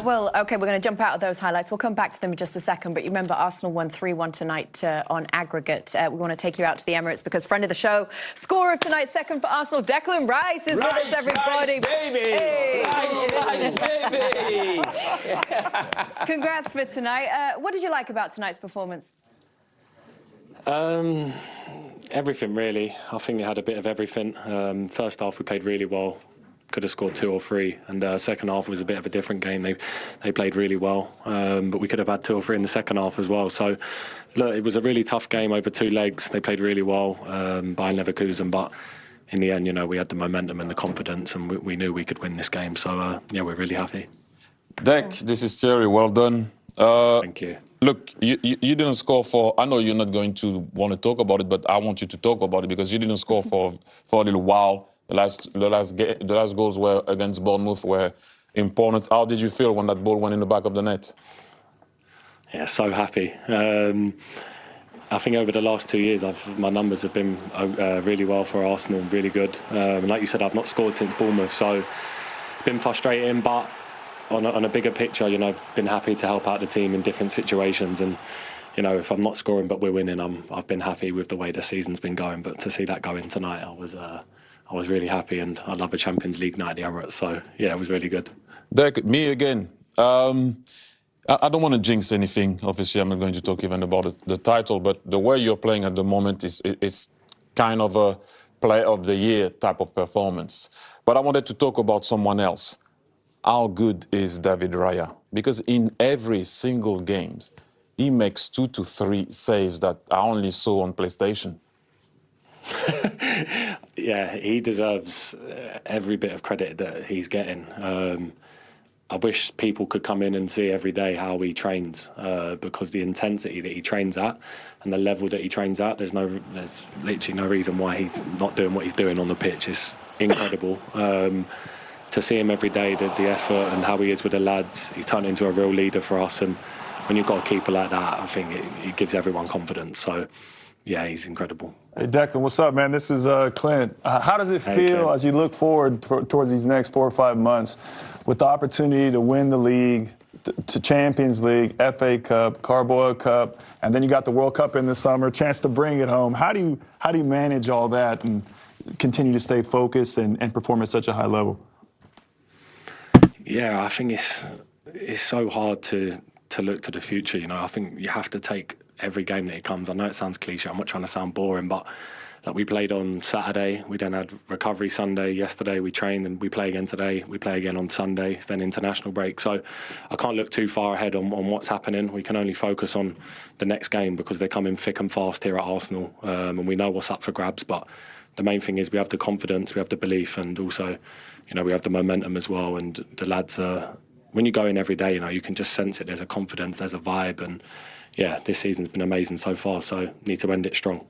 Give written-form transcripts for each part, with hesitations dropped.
Well, OK, we're going to jump out of those highlights. We'll come back to them in just a second. But you remember Arsenal won 3-1 tonight on aggregate. We want to take you out to the Emirates because friend of the show, scorer of tonight's second for Arsenal, Declan Rice, is with us, everybody. Rice, baby! Hey. Rice, baby! Congrats for tonight. What did you like about tonight's performance? Everything, really. I think it had a bit of everything. First half, we played really well. Could have scored 2 or 3, and second half was a bit of a different game. They played really well, but we could have had 2 or 3 in the second half as well. So, look, it was a really tough game over 2 legs. They played really well by Leverkusen, but in the end, you know, we had the momentum and the confidence, and we knew we could win this game. So, yeah, we're really happy. Dec, this is Thierry. Well done. Thank you. Look, you didn't score for. I know you're not going to want to talk about it, but I want you to talk about it because you didn't score for a little while. The last goals were against Bournemouth were important. How did you feel when that ball went in the back of the net? Yeah, so happy. I think over the last 2 years, my numbers have been really well for Arsenal, really good. And like you said, I've not scored since Bournemouth, so it's been frustrating. But on a bigger picture, you know, been happy to help out the team in different situations. And you know, if I'm not scoring but we're winning, I've been happy with the way the season's been going. But to see that go in tonight, I was really happy, and I love a Champions League night at the Emirates. So, yeah, it was really good. Dec, me again. I don't want to jinx anything. Obviously, I'm not going to talk even about the title, but the way you're playing at the moment is kind of a player of the year type of performance. But I wanted to talk about someone else. How good is David Raya? Because in every single game, he makes 2 to 3 saves that I only saw on PlayStation. Yeah, he deserves every bit of credit that he's getting. I wish people could come in and see every day how he trains, because the intensity that he trains at and the level that he trains at, there's literally no reason why he's not doing what he's doing on the pitch. It's incredible. To see him every day, the effort and how he is with the lads, he's turned into a real leader for us. And when you've got a keeper like that, I think it gives everyone confidence. So, yeah, he's incredible. Hey, Declan, what's up, man? This is Clint. How does it feel as you look forward towards these next 4 or 5 months with the opportunity to win the league, to Champions League, FA Cup, Carabao Cup, and then you got the World Cup in the summer, chance to bring it home. How do you manage all that and continue to stay focused and perform at such a high level? Yeah, I think it's so hard to look to the future. You know, I think you have to take every game that it comes. I know it sounds cliche. I'm not trying to sound boring, but like, we played on Saturday. We then had recovery Sunday. Yesterday we trained, and we play again today. We play again on Sunday. Then international break. So I can't look too far ahead on what's happening. We can only focus on the next game because they're coming thick and fast here at Arsenal, and we know what's up for grabs. But the main thing is we have the confidence, we have the belief, and also, you know, we have the momentum as well. And the lads are, when you go in every day, you know, you can just sense it. There's a confidence, there's a vibe, and yeah, this season's been amazing so far. So need to end it strong.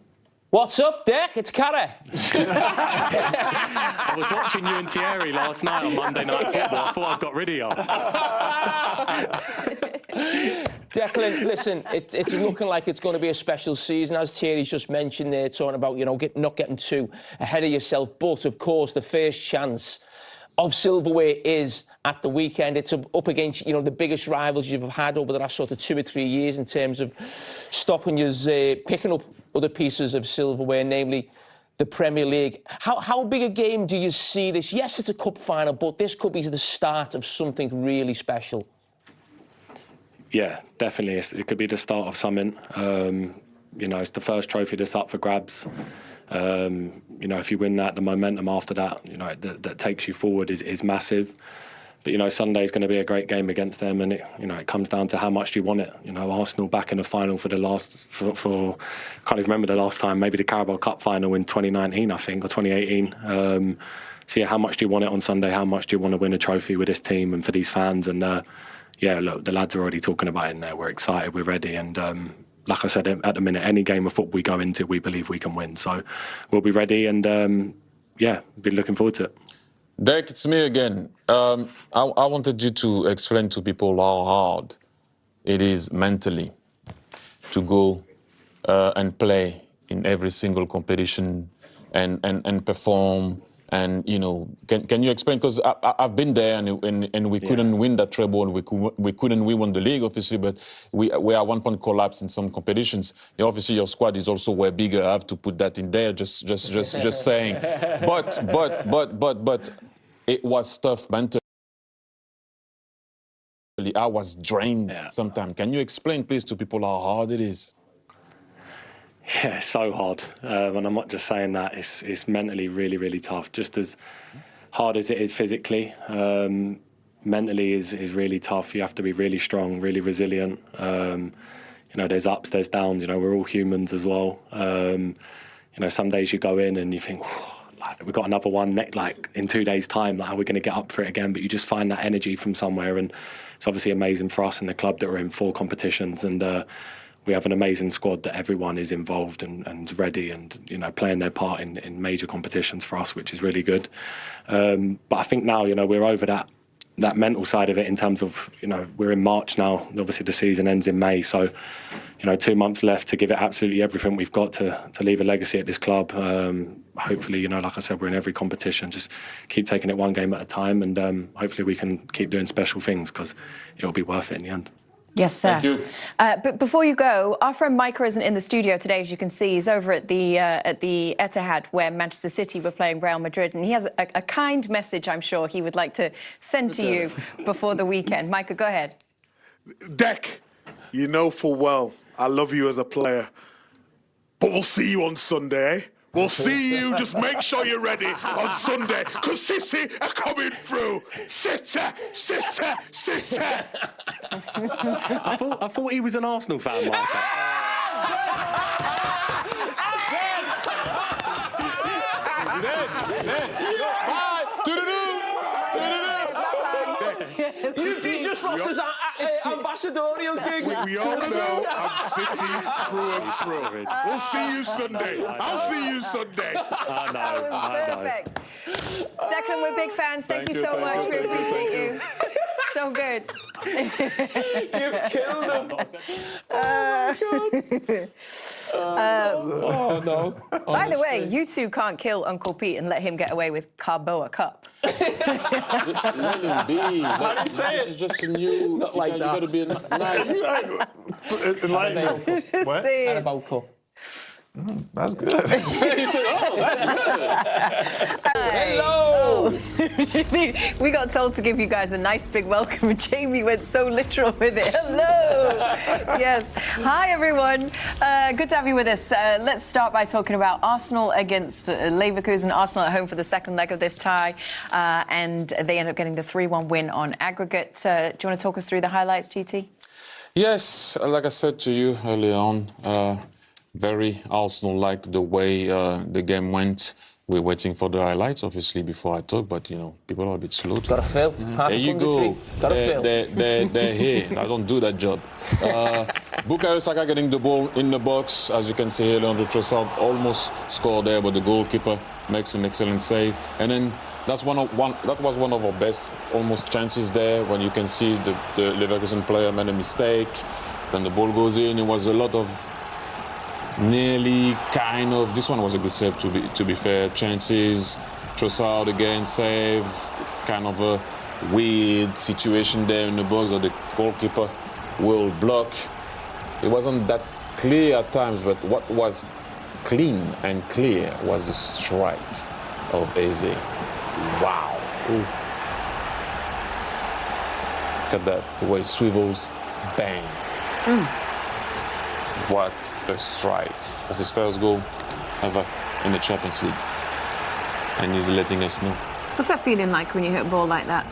What's up, Dec? It's Carrie. I was watching you and Thierry last night on Monday Night Football. I thought I'd got rid of you. Declan, listen, it's looking like it's going to be a special season, as Thierry's just mentioned there, talking about, you know, not getting too ahead of yourself. But, of course, the first chance of silverware is at the weekend. It's up against, you know, the biggest rivals you've had over the last sort of 2 or 3 years in terms of stopping you picking up other pieces of silverware, namely the Premier League. How big a game do you see this? Yes, it's a cup final, but this could be the start of something really special. Yeah, definitely. It could be the start of something. You know, it's the first trophy that's up for grabs. You know, if you win that, the momentum after that, you know, that takes you forward is massive. But, you know, Sunday's going to be a great game against them, and it comes down to how much do you want it. You know, Arsenal back in the final for I can't even remember the last time, maybe the Carabao Cup final in 2019, I think, or 2018. So yeah, how much do you want it on Sunday? How much do you want to win a trophy with this team and for these fans? And yeah, look, the lads are already talking about it in there. We're excited, we're ready, and like I said, at the minute, any game of football we go into, we believe we can win. So we'll be ready, and yeah, be looking forward to it. Dec, it's me again. I wanted you to explain to people how hard it is mentally to go and play in every single competition and perform And can you explain? Because I've been there, and we couldn't win that treble, and we won the league, obviously, but we at one point collapsed in some competitions. Obviously, your squad is also way bigger. I have to put that in there. Just saying. But it was tough mentally. I was drained sometimes. Can you explain, please, to people how hard it is? Yeah, it's so hard. And I'm not just saying that. It's mentally really, really tough. Just as hard as it is physically, mentally is really tough. You have to be really strong, really resilient. There's ups, there's downs. We're all humans as well. Some days you go in and you think, we've got another one in 2 days' time. How are we going to get up for it again? But you just find that energy from somewhere, and it's obviously amazing for us in the club that we're in 4 competitions, and we have an amazing squad that everyone is involved and ready, and playing their part in major competitions for us, which is really good. But I think now we're over that mental side of it in terms of we're in March now. Obviously the season ends in May, so 2 months left to give it absolutely everything we've got to leave a legacy at this club. Hopefully, like I said, we're in every competition. Just keep taking it one game at a time, and hopefully we can keep doing special things, because it'll be worth it in the end. Yes, sir. Thank you. But before you go, our friend Micah isn't in the studio today, as you can see. He's over at the Etihad, where Manchester City were playing Real Madrid, and he has a kind message, I'm sure, he would like to send to you before the weekend. Micah, go ahead. Dec, you know full well I love you as a player, but we'll see you on Sunday, eh? We'll see you. Just make sure you're ready on Sunday, because City are coming through. City, City, City. I thought he was an Arsenal fan, Michael. You just lost his ambassadorial gig. We all know I'm City through and through. We'll see you Sunday. I'll see you Sunday. I know. Perfect. Declan, we're big fans. Thank you so much. We appreciate you. So good. You've killed him. Oh, no. By the way, you two can't kill Uncle Pete and let him get away with Carboa Cup. Let him be. How do you say it? It's just a new. Not like that. You got to be nice. Enlighten me. What? And about cup. That's good. He said, "Oh, that's good." Hello. We got told to give you guys a nice big welcome, and Jamie went so literal with it. Hello. Yes. Hi, everyone. Good to have you with us. Let's start by talking about Arsenal against Leverkusen. Arsenal at home for the second leg of this tie, and they end up getting the 3-1 win on aggregate. Do you want to talk us through the highlights, GT? Yes, like I said to you earlier on, very Arsenal-like the way the game went. We're waiting for the highlights, obviously, before I talk, but, people are a bit slow. Got a fill. There you go. They're here. I don't do that job. Bukayo Saka getting the ball in the box. As you can see here, Leandro Trossard almost scored there, but the goalkeeper makes an excellent save. And then that was one of our best almost chances there, when you can see the Leverkusen player made a mistake. Then the ball goes in. It was a lot of nearly kind of. This one was a good save, to be fair. Chances, Trossard again save. Kind of a weird situation there in the box that the goalkeeper will block. It wasn't that clear at times, but what was clean and clear was the strike of Eze. Wow. Ooh. Look at that, the way it swivels, bang. What a strike. That's his first goal ever in the Champions League. And he's letting us know. What's that feeling like when you hit a ball like that?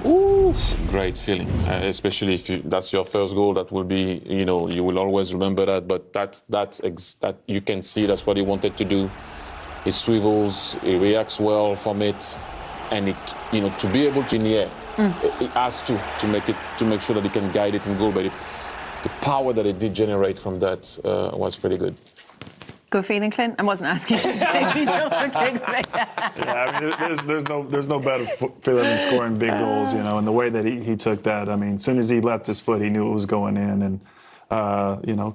Ooh, great feeling. Especially if that's your first goal, that will be, you will always remember that. But that you can see that's what he wanted to do. It swivels, he reacts well from it. And it, to be able to in the air, it has to make sure that he can guide it in goal. But the power that it did generate from that was pretty good. Good feeling, Clint? I wasn't asking you to expect that. Yeah, I mean, there's no better feeling than scoring big goals, and the way that he took that. I mean, as soon as he left his foot, he knew it was going in, and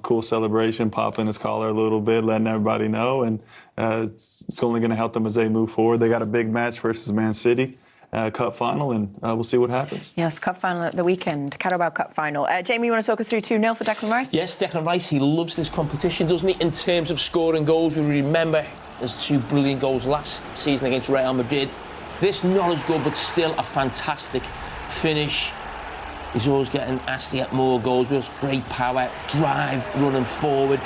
cool celebration, popping his collar a little bit, letting everybody know. And it's only going to help them as they move forward. They got a big match versus Man City. Cup final, and we'll see what happens. Yes, Cup final at the weekend, Carabao Cup final. Jamie, you want to talk us through 2-0 for Declan Rice? Yes, Declan Rice, he loves this competition, doesn't he, in terms of scoring goals. We remember his 2 brilliant goals last season against Real Madrid. This not as good, but still a fantastic finish. He's always getting asked to get more goals, with great power, drive, running forward.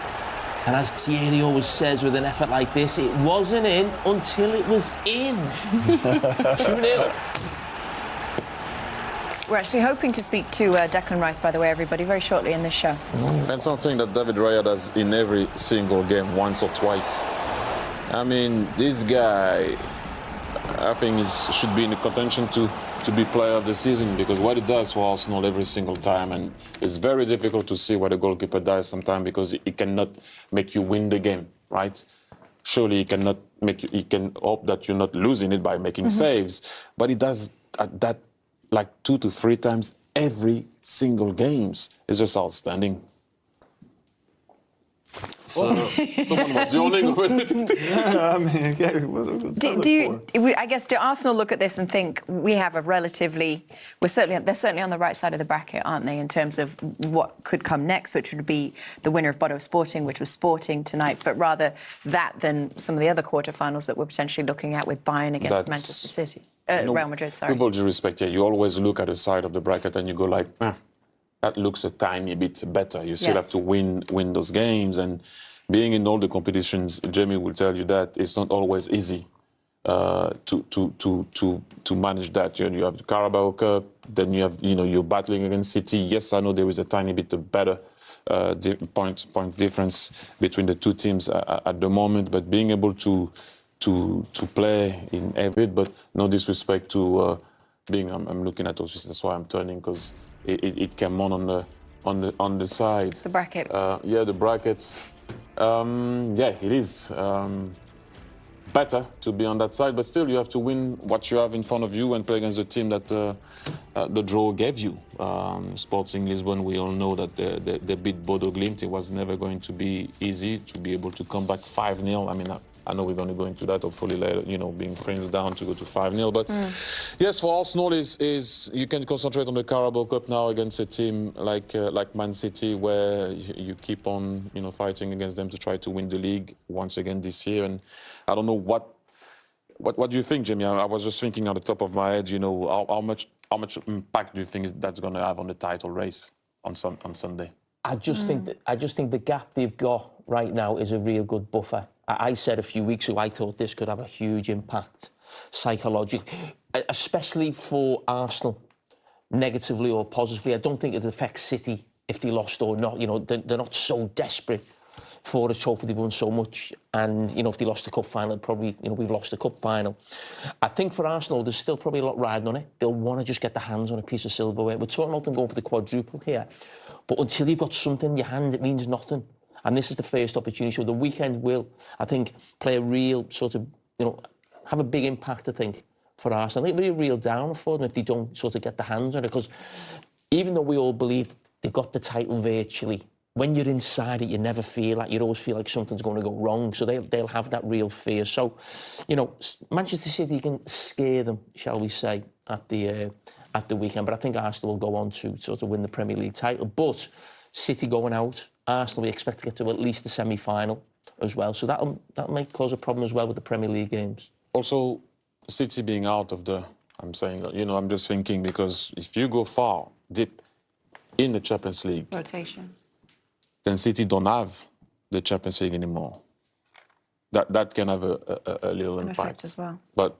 And as Thierry always says with an effort like this, it wasn't in until it was in. 2-0. We're actually hoping to speak to Declan Rice, by the way, everybody, very shortly in this show. And something that David Raya does in every single game, once or twice. I mean, this guy, I think he should be in the contention to be player of the season, because what he does for Arsenal every single time, and it's very difficult to see what a goalkeeper does sometimes, because he cannot make you win the game, right? Surely he cannot make you, he can hope that you're not losing it by making saves, but he does that like 2 to 3 times every single games. It's just outstanding. So, someone was yawning with it. I mean, I guess, do Arsenal look at this and think we have a relatively... they're certainly on the right side of the bracket, aren't they, in terms of what could come next, which would be the winner of Bodo Sporting, which was Sporting tonight, but rather that than some of the other quarterfinals that we're potentially looking at with Bayern against Manchester City. Real Madrid, sorry. With all due respect, yeah, you always look at the side of the bracket and you go like, that looks a tiny bit better. You still have to win those games, and being in all the competitions, Jamie will tell you that it's not always easy to manage that. You have the Carabao Cup, then you have you're battling against City. Yes, I know there is a tiny bit of better point difference between the 2 teams at the moment, but being able to play in every bit, but no disrespect to being. I'm looking at those. That's why I'm turning, because it came on the side. The bracket. The brackets. It is better to be on that side, but still you have to win what you have in front of you and play against the team that the draw gave you. Sporting Lisbon, we all know that they beat Bodo Glimt. It was never going to be easy to be able to come back 5-0. I mean, I know we're going to go into that hopefully later, being friends down to go to 5-0. But yes, for Arsenal is you can concentrate on the Carabao Cup now against a team like Man City, where you keep on fighting against them to try to win the league once again this year. And I don't know what do you think, Jimmy? I was just thinking on the top of my head, how much impact do you think that's going to have on the title race on Sunday? I just think the gap they've got right now is a real good buffer. I said a few weeks ago I thought this could have a huge impact psychologically, especially for Arsenal, negatively or positively. I don't think it affects City if they lost or not. They're not so desperate for the trophy. They've won so much, and if they lost the cup final, probably we've lost the cup final. I think for Arsenal, there's still probably a lot riding on it. They'll want to just get their hands on a piece of silverware. We're talking about them going for the quadruple here, but until you've got something in your hand, it means nothing. And this is the first opportunity. So the weekend will, I think, play a real sort of, have a big impact, I think, for Arsenal. I think it'll be a real down for them if they don't sort of get their hands on it. Because even though we all believe they've got the title virtually, when you're inside it, you never feel like, you always feel like something's going to go wrong. So they'll have that real fear. So, Manchester City can scare them, shall we say, at the weekend. But I think Arsenal will go on to sort of win the Premier League title. But City going out, Arsenal, we expect to get to at least the semi-final as well. So that'll cause a problem as well with the Premier League games. Also, City being out of the... I'm saying, I'm just thinking, because if you go far, deep in the Champions League... Rotation. Then City don't have the Champions League anymore. That can have a little impact as well. But,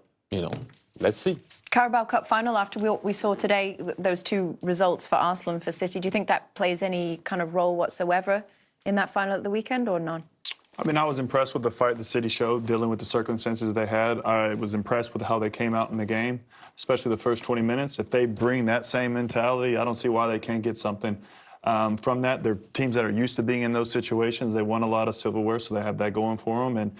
let's see. Carabao Cup final, after what we saw today, those 2 results for Arsenal and for City, do you think that plays any kind of role whatsoever in that final at the weekend, or none? I mean, I was impressed with the fight the City showed, dealing with the circumstances they had. I was impressed with how they came out in the game, especially the first 20 minutes. If they bring that same mentality, I don't see why they can't get something from that. They're teams that are used to being in those situations. They won a lot of silverware, so they have that going for them. And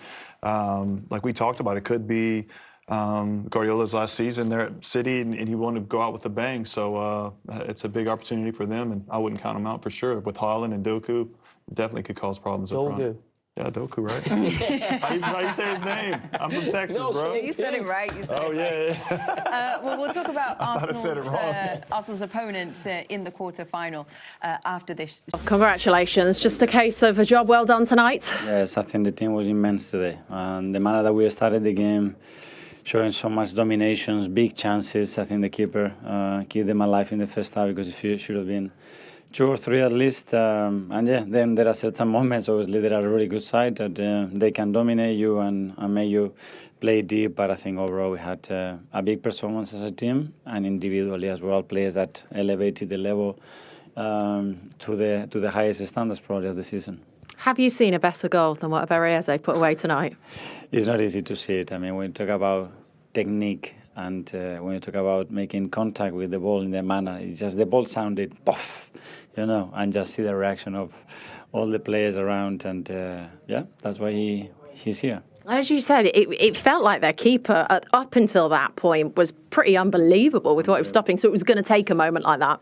like we talked about, it could be Guardiola's last season there at City, and he wanted to go out with a bang. So it's a big opportunity for them, and I wouldn't count them out for sure. With Haaland and Doku, definitely could cause problems up front. Yeah, Doku, right? how you say his name? I'm from Texas, bro. You said it right. Well, we'll talk about Arsenal's opponents in the quarter-final after this. Congratulations. Just a case of a job well done tonight. Yes, I think the team was immense today. And the manner that we started the game, showing so much dominations, big chances. I think the keeper kept them alive in the first half because it should have been 2 or 3 at least. And yeah, then there are certain moments, obviously, that are a really good side that they can dominate you and make you play deep. But I think overall we had a big performance as a team and individually as well, players that elevated the level to the highest standards probably of the season. Have you seen a better goal than what Berriese put away tonight? It's not easy to see it. I mean, when you talk about technique and when you talk about making contact with the ball in the manner, it's just the ball sounded puff, and just see the reaction of all the players around. And yeah, that's why he's here. As you said, it felt like their keeper up until that point was pretty unbelievable with what he was stopping. So it was going to take a moment like that.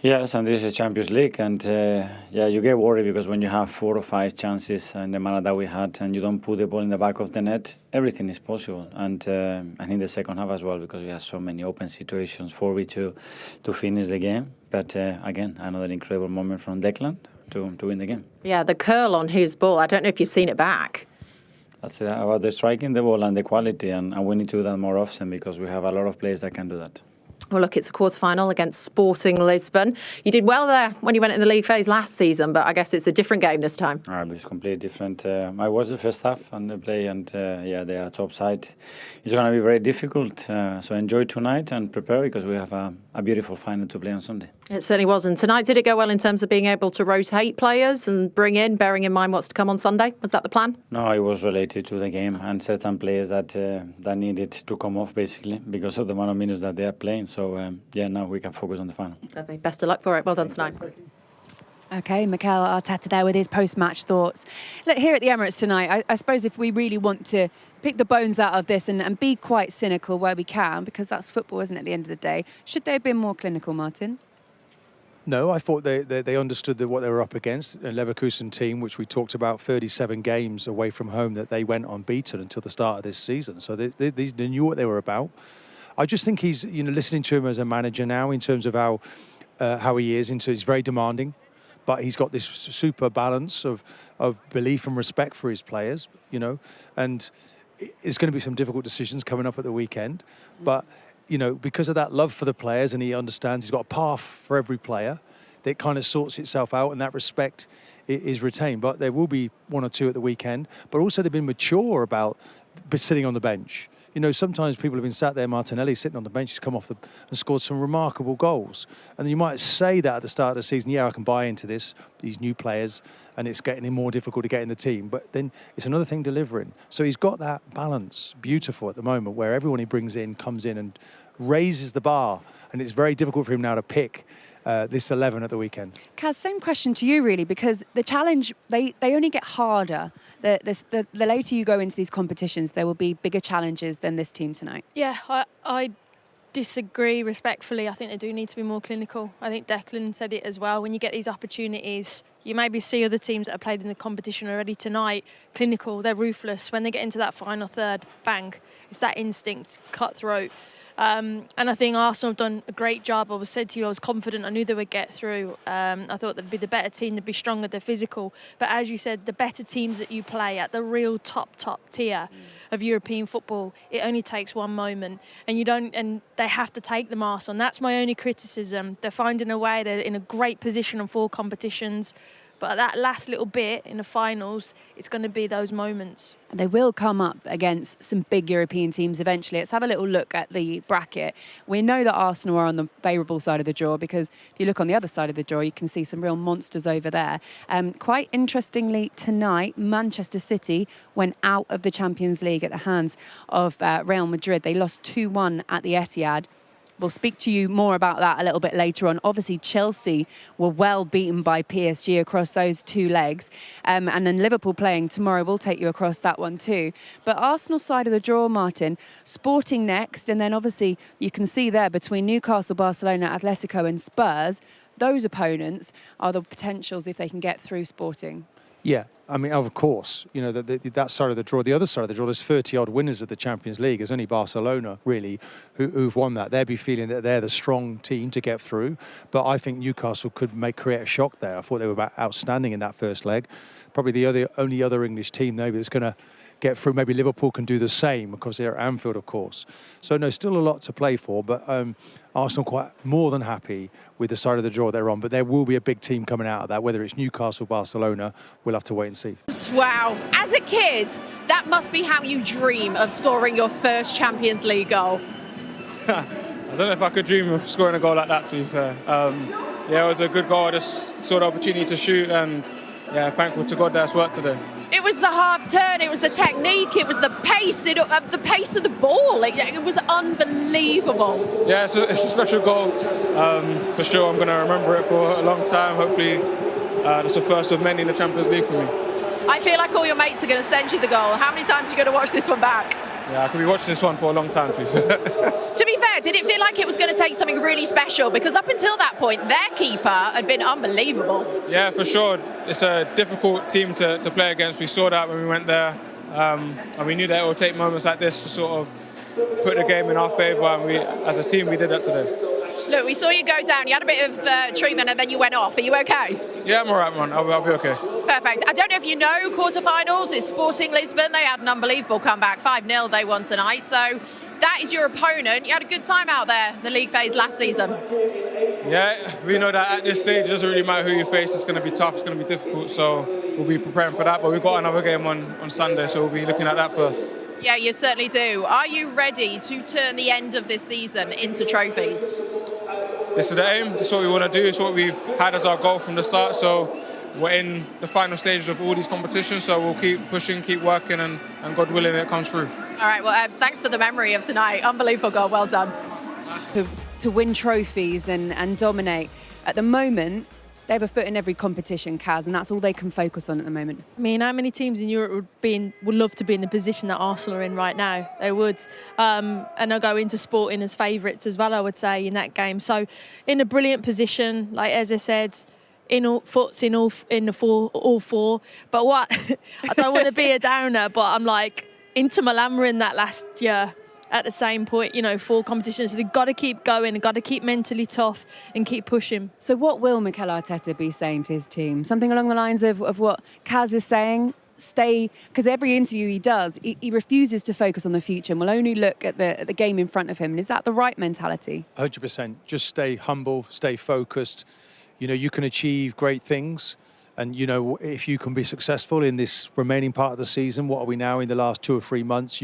Yes, and this is Champions League, and you get worried because when you have 4 or 5 chances in the manner that we had, and you don't put the ball in the back of the net, everything is possible. And in the second half as well, because we had so many open situations, 4v2 to finish the game. But again, another incredible moment from Declan to win the game. Yeah, the curl on his ball. I don't know if you've seen it back. That's about the striking the ball and the quality, and we need to do that more often because we have a lot of players that can do that. Well, look, it's a quarter-final against Sporting Lisbon. You did well there when you went in the league phase last season, but I guess it's a different game this time. It's completely different. I watched the first half and the play, and they are top side. It's going to be very difficult, so enjoy tonight and prepare because we have a beautiful final to play on Sunday. It certainly was. And tonight, did it go well in terms of being able to rotate players and bring in, bearing in mind what's to come on Sunday? Was that the plan? No, it was related to the game and certain players that needed to come off, basically, because of the amount of minutes that they are playing. So, now we can focus on the final. Lovely. Best of luck for it. Well done tonight. OK, Mikel Arteta there with his post-match thoughts. Look, here at the Emirates tonight, I suppose if we really want to pick the bones out of this and be quite cynical where we can, because that's football, isn't it, at the end of the day, should they have been more clinical, Martin? No, I thought they understood what they were up against. A Leverkusen team, which we talked about, 37 games away from home that they went unbeaten until the start of this season. So they knew what they were about. I just think he's, listening to him as a manager now in terms of how he is. He's very demanding, but he's got this super balance of belief and respect for his players, and it's going to be some difficult decisions coming up at the weekend. But, because of that love for the players, and he understands he's got a path for every player, that kind of sorts itself out, and that respect is retained. But there will be 1 or 2 at the weekend. But also they've been mature about sitting on the bench. Sometimes people have been sat there, Martinelli sitting on the bench, he's come off and scored some remarkable goals. And you might say that at the start of the season, I can buy into these new players, and it's getting more difficult to get in the team. But then it's another thing delivering. So he's got that balance, beautiful at the moment, where everyone he brings in comes in and raises the bar. And it's very difficult for him now to pick this 11 at the weekend. Kaz, same question to you really, because the challenge, they only get harder. The later you go into these competitions, there will be bigger challenges than this team tonight. Yeah, I disagree respectfully. I think they do need to be more clinical. I think Declan said it as well. When you get these opportunities, you maybe see other teams that have played in the competition already tonight, clinical, they're ruthless. When they get into that final third, bang, it's that instinct, cutthroat. And I think Arsenal have done a great job. I said to you, I was confident. I knew they would get through. I thought they'd be the better team. They'd be stronger. They're physical. But as you said, the better teams that you play at the real top tier of European football, it only takes one moment, and they have to take the marks on. That's my only criticism. They're finding a way. They're in a great position on 4 competitions. But that last little bit in the finals, it's going to be those moments. And they will come up against some big European teams eventually. Let's have a little look at the bracket. We know that Arsenal are on the favourable side of the draw, because if you look on the other side of the draw, you can see some real monsters over there. Quite interestingly, tonight, Manchester City went out of the Champions League at the hands of Real Madrid. They lost 2-1 at the Etihad. We'll speak to you more about that a little bit later on. Obviously, Chelsea were well beaten by PSG across those 2 legs. And then Liverpool playing tomorrow. We'll take you across that one too. But Arsenal side of the draw, Martin, Sporting next. And then obviously you can see there between Newcastle, Barcelona, Atletico and Spurs, those opponents are the potentials if they can get through Sporting. Yeah, I mean, of course, you know, that side of the draw, the other side of the draw, there's 30-odd winners of the Champions League. It's only Barcelona, really, who've won that. They'll be feeling that they're the strong team to get through. But I think Newcastle could create a shock there. I thought they were outstanding in that first leg. Probably the only other English team, maybe, that's going to get through. Maybe Liverpool can do the same because they're at Anfield, of course. So, no, still a lot to play for. But Arsenal quite more than happy with the side of the draw they're on. But there will be a big team coming out of that. Whether it's Newcastle, Barcelona, we'll have to wait and see. Wow. As a kid, that must be how you dream of scoring your first Champions League goal. I don't know if I could dream of scoring a goal like that, to be fair. Yeah, it was a good goal. I just saw the opportunity to shoot, and yeah, thankful to God that's worked today. It was the half turn, it was the technique, it was the pace, the pace of the ball. It was unbelievable. Yeah, it's a special goal. For sure, I'm going to remember it for a long time. Hopefully, that's the first of many in the Champions League for me. I feel like all your mates are going to send you the goal. How many times are you going to watch this one back? Yeah, I could be watching this one for a long time, to be fair. To be fair, did it feel like it was going to take something really special? Because up until that point, their keeper had been unbelievable. Yeah, for sure. It's a difficult team to play against. We saw that when we went there. And we knew that it would take moments like this to sort of put the game in our favour. And we, as a team, we did that today. Look, we saw you go down. You had a bit of treatment and then you went off. Are you okay? Yeah, I'm all right, man. I'll be okay. Perfect. I don't know if you know quarterfinals. It's Sporting Lisbon. They had an unbelievable comeback. 5-0 they won tonight. So that is your opponent. You had a good time out there, the league phase last season. Yeah, we know that at this stage it doesn't really matter who you face. It's going to be tough. It's going to be difficult. So we'll be preparing for that. But we've got another game on Sunday, so we'll be looking at that first. Yeah, you certainly do. Are you ready to turn the end of this season into trophies? This is the aim. This is what we want to do. It's what we've had as our goal from the start. So we're in the final stages of all these competitions. So we'll keep pushing, keep working, and God willing, it comes through. All right. Well, thanks for the memory of tonight. Unbelievable goal. Well done. To win trophies and dominate. At the moment, they have a foot in every competition, Kaz, and that's all they can focus on at the moment. I mean, how many teams in Europe would love to be in the position that Arsenal are in right now? They would. And they'll go into Sporting as favourites as well, I would say, in that game. So in a brilliant position, like Eze said, all four. But what? I don't want to be a downer, but I'm like, Inter Milan were in that last year. At the same point, 4 competitions. So they've got to keep going, they've got to keep mentally tough and keep pushing. So what will Mikel Arteta be saying to his team? Something along the lines of what Kaz is saying? Stay, because every interview he does, he refuses to focus on the future and will only look at the game in front of him. And is that the right mentality? 100%. Just stay humble, stay focused. You can achieve great things. And, if you can be successful in this remaining part of the season, what are we now in the last 2 or 3 months?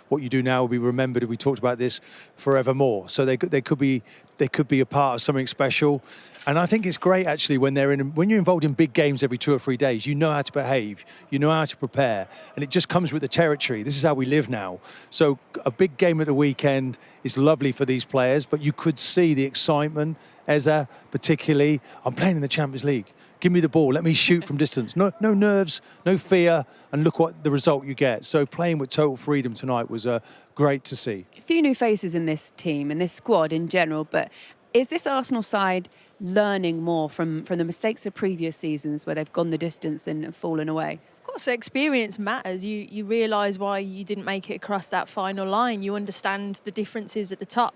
What you do now will be remembered. We talked about this forevermore. So they could be a part of something special. And I think it's great, actually, when you're involved in big games every 2 or 3 days, you know how to behave, you know how to prepare. And it just comes with the territory. This is how we live now. So a big game at the weekend is lovely for these players, but you could see the excitement. Eze, particularly, I'm playing in the Champions League. Give me the ball. Let me shoot from distance. No nerves, no fear, and look what the result you get. So playing with total freedom tonight was great to see. A few new faces in this team, in this squad in general, but is this Arsenal side learning more from the mistakes of previous seasons where they've gone the distance and fallen away? Of course, experience matters. You realise why you didn't make it across that final line. You understand the differences at the top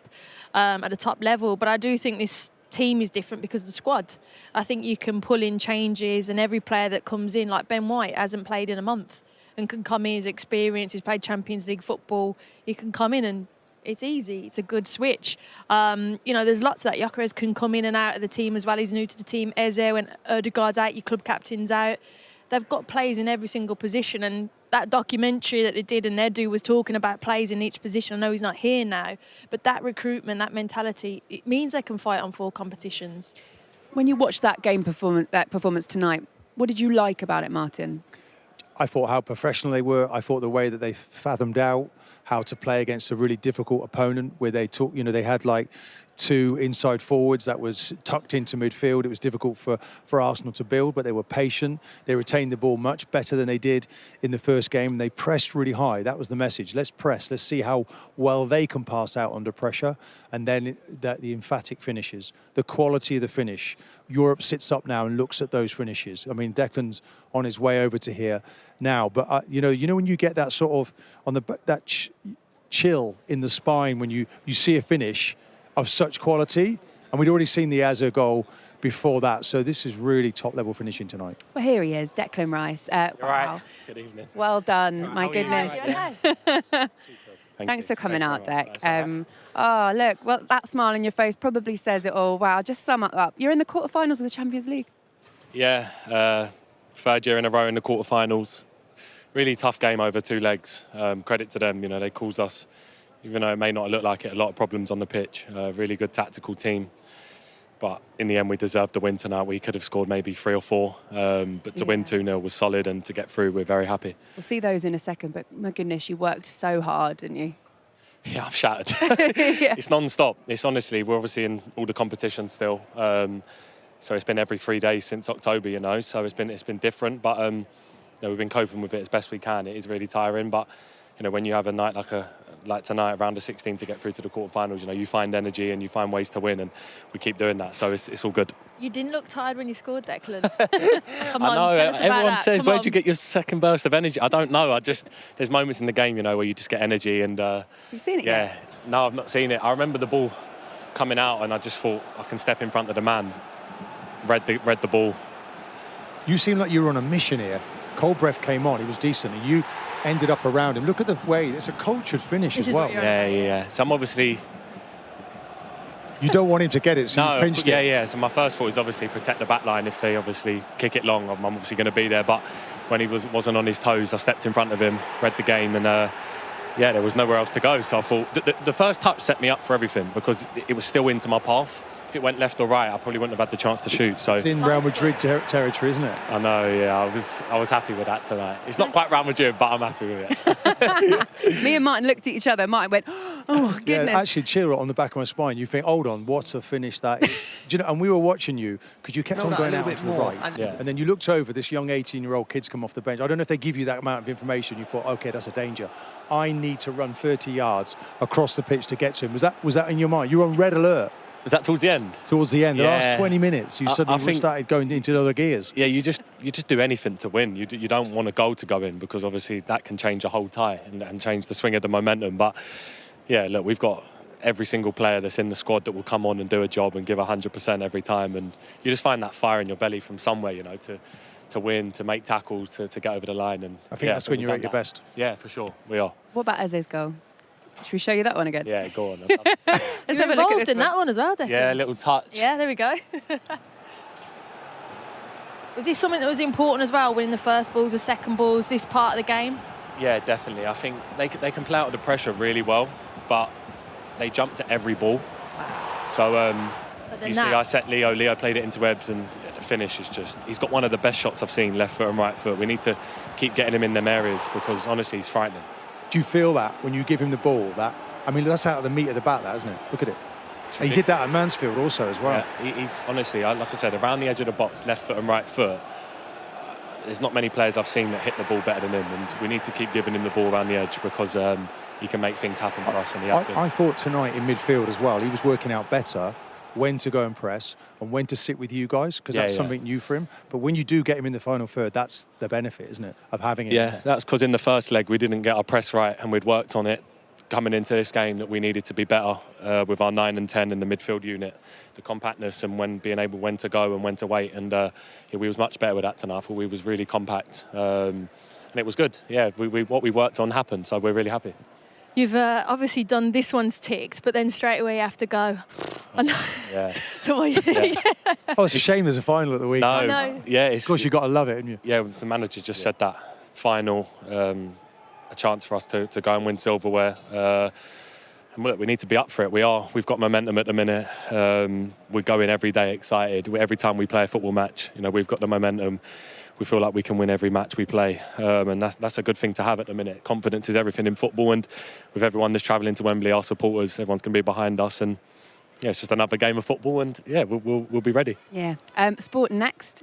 level. But I do think this team is different because of the squad. I think you can pull in changes, and every player that comes in, like Ben White, hasn't played in a month and can come in, his experience, he's played Champions League football, he can come in and it's easy. It's a good switch. There's lots of that. Gyökeres can come in and out of the team as well. He's new to the team. Eze, when Ødegaard's out, your club captain's out. They've got players in every single position, and that documentary that they did and Edu was talking about players in each position. I know he's not here now, but that recruitment, that mentality, it means they can fight on 4 competitions. When you watched that performance tonight, what did you like about it, Martin? I thought how professional they were. I thought the way that they fathomed out how to play against a really difficult opponent, where they took, they had like 2 inside forwards that was tucked into midfield. It was difficult for Arsenal to build, but they were patient. They retained the ball much better than they did in the first game, and they pressed really high. That was the message. Let's press. Let's see how well they can pass out under pressure. And then the emphatic finishes, the quality of the finish. Europe sits up now and looks at those finishes. I mean, Declan's on his way over to here now, but you know when you get that sort of chill in the spine when you see a finish of such quality, and we'd already seen the Azar goal before that, so this is really top-level finishing tonight. Well, here he is, Declan Rice. Wow. Right. Good evening. Well done, my goodness. Thanks for coming out, Dec. Oh, look, well, that smile on your face probably says it all. Wow, just sum it up. You're in the quarterfinals of the Champions League. Yeah, 3rd year in a row in the quarterfinals. Really tough game over 2 legs. Credit to them, they caused us, even though it may not look like it, a lot of problems on the pitch. Really good tactical team. But in the end, we deserved the win tonight. We could have scored maybe 3 or 4. But to win 2-0 was solid, and to get through, we're very happy. We'll see those in a second, but my goodness, you worked so hard, didn't you? Yeah, I'm shattered. It's non-stop. It's honestly, we're obviously in all the competition still. So it's been every 3 days since October, so it's been different. But we've been coping with it as best we can. It is really tiring, but when you have a night like tonight, round of 16 to get through to the quarterfinals, you find energy and you find ways to win, and we keep doing that. So it's all good. You didn't look tired when you scored, Declan. Come I on, know. tell us about Everyone that. says, Come where'd on. you get your second burst of energy? I don't know. There's moments in the game, where you just get energy and. You've seen it Yeah. yet? No, I've not seen it. I remember the ball coming out, and I just thought I can step in front of the man. Read the ball. You seem like you were on a mission here. Cold breath came on. He was decent, and you ended up around him. Look at the way. It's a cultured finish as well. Yeah. So I'm obviously. You don't want him to get it, so you pinched it. Yeah. So my first thought is obviously protect the back line. If they obviously kick it long, I'm obviously going to be there. But when he wasn't on his toes, I stepped in front of him, read the game, and there was nowhere else to go. So I thought the first touch set me up for everything, because it was still into my path. If it went left or right, I probably wouldn't have had the chance to shoot. So it's in Real Madrid territory, isn't it? I know, yeah. I was happy with that tonight. It's not quite Real Madrid, but I'm happy with it. Me and Martin looked at each other. Martin went, oh, goodness. Yeah, actually, chill on the back of my spine. You think, hold on, what a finish that is. And we were watching you, because you kept on going out to the right. And then you looked over, this young 18-year-old kid's come off the bench. I don't know if they give you that amount of information. You thought, OK, that's a danger. I need to run 30 yards across the pitch to get to him. Was that in your mind? You were on red alert. Was that towards the end? Towards the end, the last 20 minutes, you suddenly started going into other gears. Yeah, you just do anything to win. You don't want a goal to go in, because obviously that can change a whole tie and change the swing of the momentum. But yeah, look, we've got every single player that's in the squad that will come on and do a job and give 100% every time. And you just find that fire in your belly from somewhere, to win, to make tackles, to get over the line. And I think that's when you're at your best. Yeah, for sure, we are. What about Eze's goal? Should we show you that one again? Yeah, go on. Let's You're have a look at involved this in that one as well, Declan. Yeah, a little touch. Yeah, there we go. Was this something that was important as well, winning the first balls, the second balls, this part of the game? Yeah, definitely. I think they can play out of the pressure really well, but they jump to every ball. Wow. So you see, I set Leo. Leo played it into Ebbs, and the finish is just... He's got one of the best shots I've seen, left foot and right foot. We need to keep getting him in them areas, because honestly, he's frightening. Do you feel that when you give him the ball? That's out of the meat of the bat, that, isn't it? Look at it. And he did that at Mansfield also as well. Yeah, he's honestly, like I said, around the edge of the box, left foot and right foot. There's not many players I've seen that hit the ball better than him, and we need to keep giving him the ball around the edge, because he can make things happen for us, and he has been. I thought tonight in midfield as well, he was working out better when to go and press and when to sit with you guys, because that's something new for him. But when you do get him in the final third, that's the benefit, isn't it, of having him? Yeah, that's because in the first leg we didn't get our press right, and we'd worked on it coming into this game, that we needed to be better with our 9 and 10 in the midfield unit, the compactness, and when to go and when to wait. And we was much better with that tonight. I thought we was really compact, and it was good. Yeah, what we worked on happened, so we're really happy. You've obviously done this one's ticked, but then straight away you have to go. Yeah. So Oh, it's a shame there's a final at the weekend. No. Yeah, of course you've got to love it, haven't you? Yeah, the manager just said that final, a chance for us to go and win silverware. Look, we need to be up for it. We've got momentum at the minute. We're going every day excited. Every time we play a football match, we've got the momentum. We feel like we can win every match we play, and that's a good thing to have at the minute. Confidence is everything in football, and with everyone that's travelling to Wembley, our supporters, everyone's going to be behind us, and yeah, it's just another game of football, and yeah, we'll be ready. Yeah. Sport next.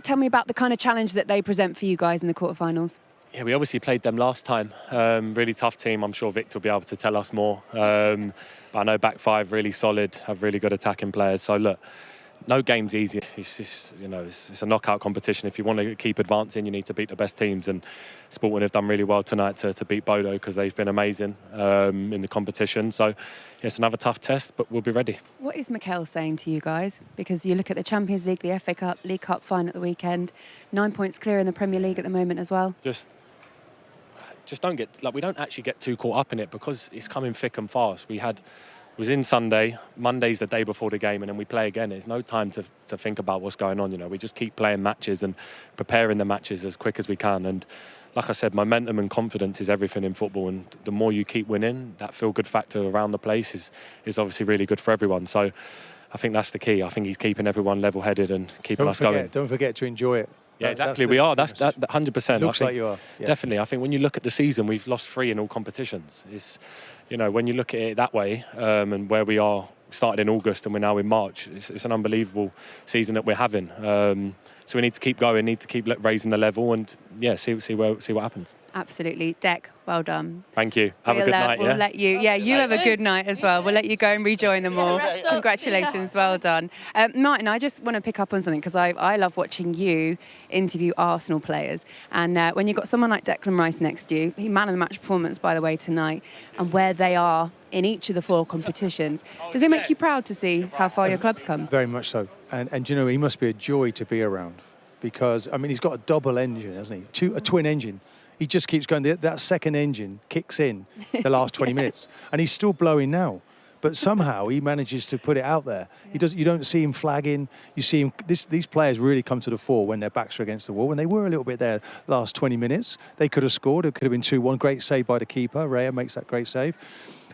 Tell me about the kind of challenge that they present for you guys in the quarterfinals. Yeah, we obviously played them last time. Really tough team. I'm sure Victor will be able to tell us more. But I know back five really solid, have really good attacking players. So look, no game's easy. It's just, it's a knockout competition. If you want to keep advancing, you need to beat the best teams. And Sporting have done really well tonight to beat Bodo because they've been amazing in the competition. So yeah, it's another tough test, but we'll be ready. What is Mikel saying to you guys? Because you look at the Champions League, the FA Cup, League Cup final at the weekend, 9 points clear in the Premier League at the moment as well. Just don't get, we don't actually get too caught up in it because it's coming thick and fast. It was in Sunday, Monday's the day before the game, and then we play again. There's no time to think about what's going on. We just keep playing matches and preparing the matches as quick as we can. And like I said, momentum and confidence is everything in football. And the more you keep winning, that feel-good factor around the place is obviously really good for everyone. So I think that's the key. I think he's keeping everyone level-headed and keeping us going. Don't forget to enjoy it. Yeah, exactly. We are. That's 100%. Looks like you are. Yeah. Definitely. I think when you look at the season, we've lost 3 in all competitions. It's, when you look at it that way, and where we are, started in August and we're now in March. It's an unbelievable season that we're having. So we need to keep going, need to keep raising the level, and yeah, see what happens. Absolutely, Dec. Well done. Thank you. Have a good night. We'll let you. Yeah, you have a good night as well. We'll let you go and rejoin them all. Congratulations. Well done, Martin. I just want to pick up on something because I love watching you interview Arsenal players, and when you've got someone like Declan Rice next to you, he man of the match performance by the way tonight, and where they are in each of the 4 competitions. Does it make you proud to see how far your club's come? Very much so. And he must be a joy to be around because, he's got a double engine, hasn't he? A twin engine. He just keeps going. That second engine kicks in the last 20 minutes. And he's still blowing now. But somehow he manages to put it out there. You don't see him flagging. You see him. These players really come to the fore when their backs are against the wall. And they were a little bit there last 20 minutes. They could have scored. It could have been 2-1. Great save by the keeper. Raya makes that great save.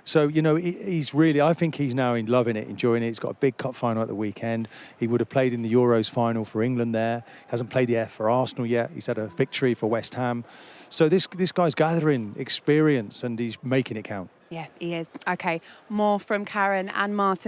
So, he's really, I think he's now loving it, enjoying it. He's got a big cup final at the weekend. He would have played in the Euros final for England there. Hasn't played the F for Arsenal yet. He's had a victory for West Ham. So this guy's gathering experience and he's making it count. Yeah, he is. Okay, more from Karen and Martin.